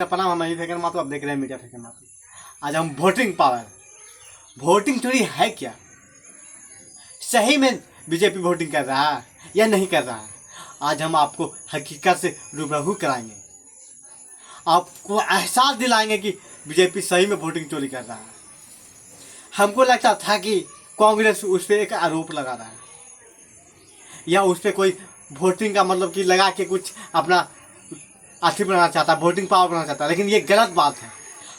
प्रणाम। हम फेंकन मातो, आप देख रहे हैं मीडिया फेंकन मातो। आज हम वोटिंग पावर, वोटिंग चोरी है क्या, सही में बीजेपी वोटिंग कर रहा है या नहीं कर रहा है, आज हम आपको हकीकत से रूबरू कराएंगे। आपको एहसास दिलाएंगे कि बीजेपी सही में वोटिंग चोरी कर रहा है। हमको लगता था कि कांग्रेस उस पर एक आरोप लगा रहा है या उस पर कोई वोटिंग का मतलब कि लगा के कुछ अपना अथी बनाना चाहता, वोटिंग पावर बनाना चाहता, लेकिन ये गलत बात है।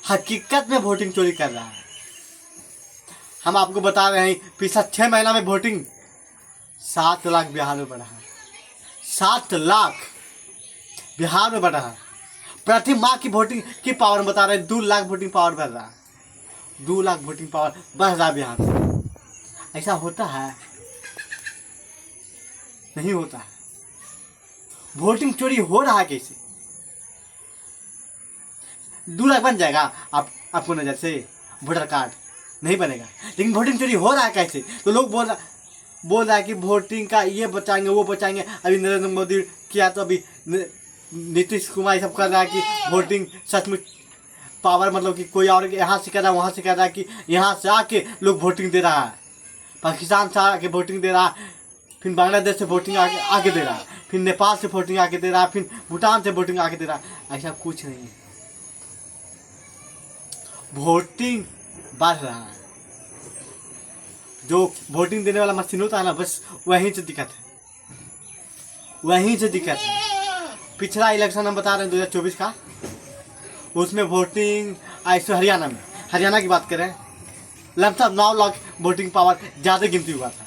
हकीकत में वोटिंग चोरी कर रहा है। हम आपको बता रहे हैं पिछला 6 महीना में वोटिंग 7 लाख बिहार में बढ़ा है। 7 लाख बिहार में बढ़ा है। प्रति माह की वोटिंग की पावर बता रहे हैं 2 लाख वोटिंग पावर बढ़ रहा है। 2 लाख वोटिंग पावर बढ़ रहा है बिहार में। ऐसा होता है? नहीं होता है। वोटिंग चोरी हो रहा है कैसे? 2 लाख बन जाएगा आपको नज़र से वोटर कार्ड? नहीं बनेगा। लेकिन वोटिंग चोरी हो रहा है कैसे? तो लोग बोल रहा है कि वोटिंग का ये बचाएंगे वो बचाएंगे। अभी नरेंद्र मोदी किया तो अभी नीतीश कुमार ये सब कर रहा है कि वोटिंग सचमुच पावर मतलब कि कोई और यहाँ से कर रहा है वहाँ से कर रहा है कि यहाँ से आके लोग वोटिंग दे रहा है, पाकिस्तान से आके वोटिंग दे रहा है, फिर बांग्लादेश से वोटिंग आके दे रहा है, फिर नेपाल से वोटिंग आके दे रहा है, फिर भूटान से वोटिंग आके दे रहा है। ऐसा कुछ नहीं है। वोटिंग बढ़ रहा है। जो वोटिंग देने वाला मशीन होता है ना, बस वहीं से दिक्कत है, वहीं से दिक्कत है। पिछला इलेक्शन हम बता रहे हैं 2024 का, उसमें वोटिंग ऐसे हरियाणा की बात करें, लगभग 9 लाख वोटिंग पावर ज़्यादा गिनती हुआ था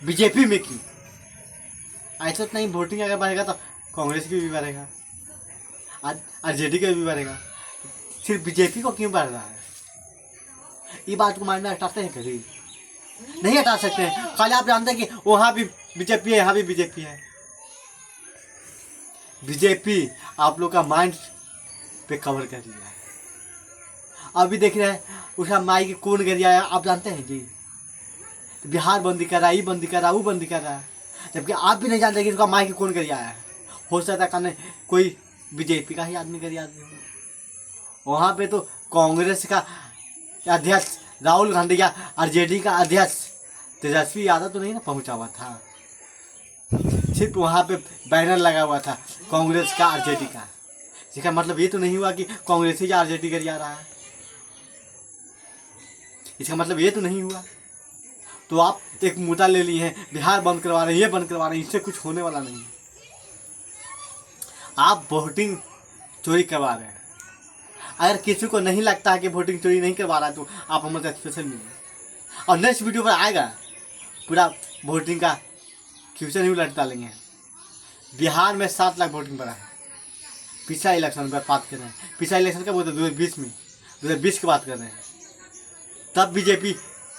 बीजेपी में की। ऐसा तो नहीं, वोटिंग अगर बढ़ेगा तो कांग्रेस की भी बढ़ेगा, आरजेडी का भी बढ़ेगा। सिर्फ बीजेपी को क्यों बढ़ रहा है? ये बात को मानना हटाते हैं? कभी नहीं हटा सकते हैं। कल आप जानते हैं कि वहाँ भी बीजेपी है, यहाँ भी बीजेपी है। बीजेपी आप लोग का माइंड पे कवर कर लिया है। अभी देख रहे हैं उसका माई की कौन गरिया है, आप जानते हैं जी? बिहार बंदी कर रहा है, ये बंदी कर रहा है, वो बंदी कर रहा है, जबकि आप भी नहीं जानते कि उसका माई की कौन गरिया है। हो सकता है कोई बीजेपी का ही आदमी गरिया आदमी हो। वहाँ पे तो कांग्रेस का अध्यक्ष राहुल गांधी या आरजेडी का अध्यक्ष तेजस्वी यादव तो नहीं ना पहुँचा हुआ था। सिर्फ वहाँ पे बैनर लगा हुआ था कांग्रेस का आरजेडी का। इसका मतलब ये तो नहीं हुआ कि कांग्रेस ही आरजेडी कर जा रहा है। इसका मतलब ये तो नहीं हुआ। तो आप एक मुद्दा ले लिए हैं, बिहार बंद करवा रहे हैं, ये बंद करवा रहे हैं, इससे कुछ होने वाला नहीं है। आप वोटिंग चोरी करवा रहे हैं। अगर किसी को नहीं लगता है कि वोटिंग चोरी नहीं करवा रहा है तो आप हमारे साथ स्पेशल मिलिए और नेक्स्ट वीडियो पर आएगा पूरा वोटिंग का फ्यूचर न्यूज लट डालेंगे। बिहार में 7 लाख वोटिंग बढ़ा है। पिछला इलेक्शन पर बात कर रहे हैं, पिछला इलेक्शन का बोलते 2020 में, 2020 की बात कर रहे हैं, तब बीजेपी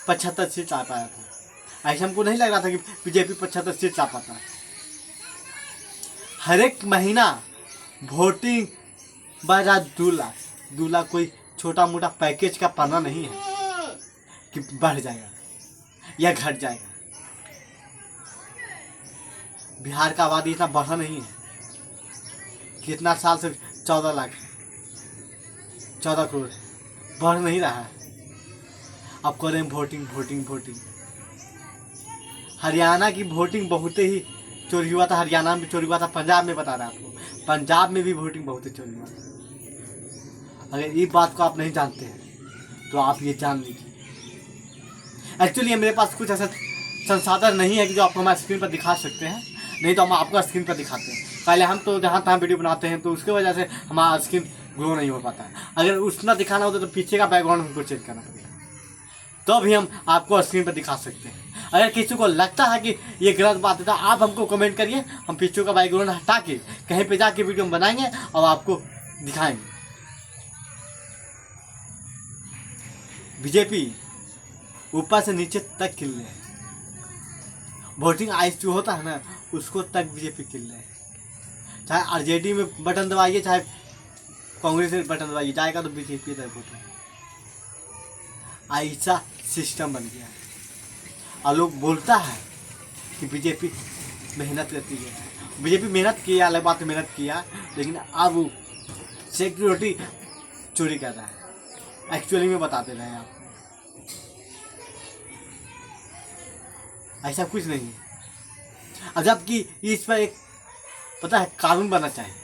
75 सीट आ पाया था। ऐसा हमको नहीं लग रहा था कि बीजेपी 75 सीट आ पाता है। हर एक महीना वोटिंग बढ़ रहा 2 लाख। 2 लाख कोई छोटा मोटा पैकेज का पन्ना नहीं है कि बढ़ जाएगा या घट जाएगा। बिहार का आबादी इतना बढ़ा नहीं है। कितना साल से 14 लाख है, 14 करोड़ बढ़ नहीं रहा है। अब करें वोटिंग वोटिंग वोटिंग। हरियाणा की वोटिंग बहुत ही चोरी हुआ था। हरियाणा में भी चोरी हुआ था, पंजाब में बता रहा आपको, पंजाब में भी वोटिंग बहुत ही चोरी हुआ था। अगर ये बात को आप नहीं जानते हैं तो आप ये जान लीजिए। एक्चुअली मेरे पास कुछ ऐसा संसाधन नहीं है कि जो आपको हमारे स्क्रीन पर दिखा सकते हैं, नहीं तो हम आपको स्क्रीन पर दिखाते हैं। पहले हम तो जहाँ तहाँ वीडियो बनाते हैं तो उसकी वजह से हमारा स्क्रीन ग्रो नहीं हो पाता है। अगर उतना दिखाना होता तो पीछे का बैकग्राउंड हमको चेंज करना पड़ेगा, तो भी हम आपको स्क्रीन पर दिखा सकते हैं। अगर किसी को लगता है कि ये गलत बात है तो आप हमको कमेंट करिए, हम पीछे का बैकग्राउंड हटा के कहीं पे जाके वीडियो बनाएंगे और आपको दिखाएंगे। बीजेपी ऊपर से नीचे तक किल रहे हैं। वोटिंग आइस जो होता है ना, उसको तक बीजेपी किल रहे हैं। चाहे आरजेडी में बटन दबाइए, चाहे कांग्रेस में बटन दबाइए, जाएगा तो बीजेपी तक वोट। ऐसा सिस्टम बन गया है। और लोग बोलता है कि बीजेपी मेहनत करती है। बीजेपी मेहनत किया, अलग बात है, मेहनत किया, लेकिन अब सिक्योरिटी चोरी कर रहा है, एक्चुअली में बताते रहे आप, ऐसा कुछ नहीं है। अब जबकि इस पर एक पता है कानून बनना चाहिए,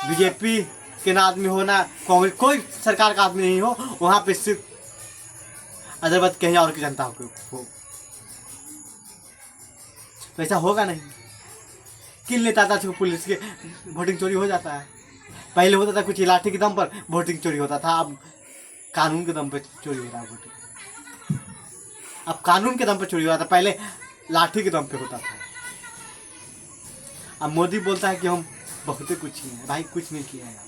बीजेपी के ना आदमी हो ना कांग्रेस, कोई सरकार का आदमी नहीं हो, वहाँ पे सिर्फ अदरबद कहीं और की जनता हो, तो ऐसा होगा नहीं। किन लेता था पुलिस के वोटिंग चोरी हो जाता है। पहले होता था कुछ लाठी के दम पर वोटिंग चोरी होता था, अब कानून के दम पर चोरी हो रहा है वोटिंग। अब कानून के दम पर चोरी हो रहा था, पहले लाठी के दम पे होता था। अब मोदी बोलता है कि हम बहुत कुछ किए हैं, भाई कुछ नहीं किया है आप,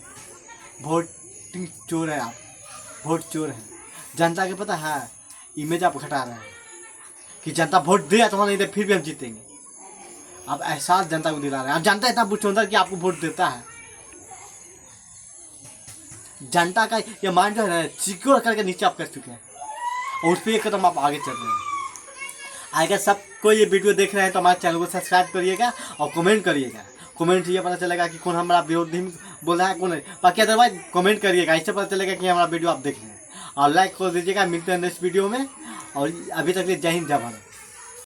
वोटिंग चोर है आप, वोट चोर है। जनता के पता है इमेज आप घटा रहे हैं कि जनता वोट दे अथवा नहीं दे फिर भी हम जीतेंगे। आप एहसास जनता को दिला रहे हैं। आप जनता इतना बुछोंदर कि आपको वोट देता है। जनता का ये माइंड जो है ना सिक्योर करके नीचे आप कर चुके हैं और उस पर एक कदम आप आगे चल रहे हैं। अगर सबको ये वीडियो देख रहे हैं तो हमारे चैनल को सब्सक्राइब करिएगा और कमेंट करिएगा। कमेंट से ये पता चलेगा कि कौन हमारा विरोधी बोल रहा है कौन है, बाकी अदरवाइज कमेंट करिएगा, इससे पता चलेगा कि हमारा वीडियो आप देख रहे हैं। और लाइक कर दीजिएगा। मिलते हैं नेक्स्ट वीडियो में, और अभी तक के लिए जय हिंद जय भारत।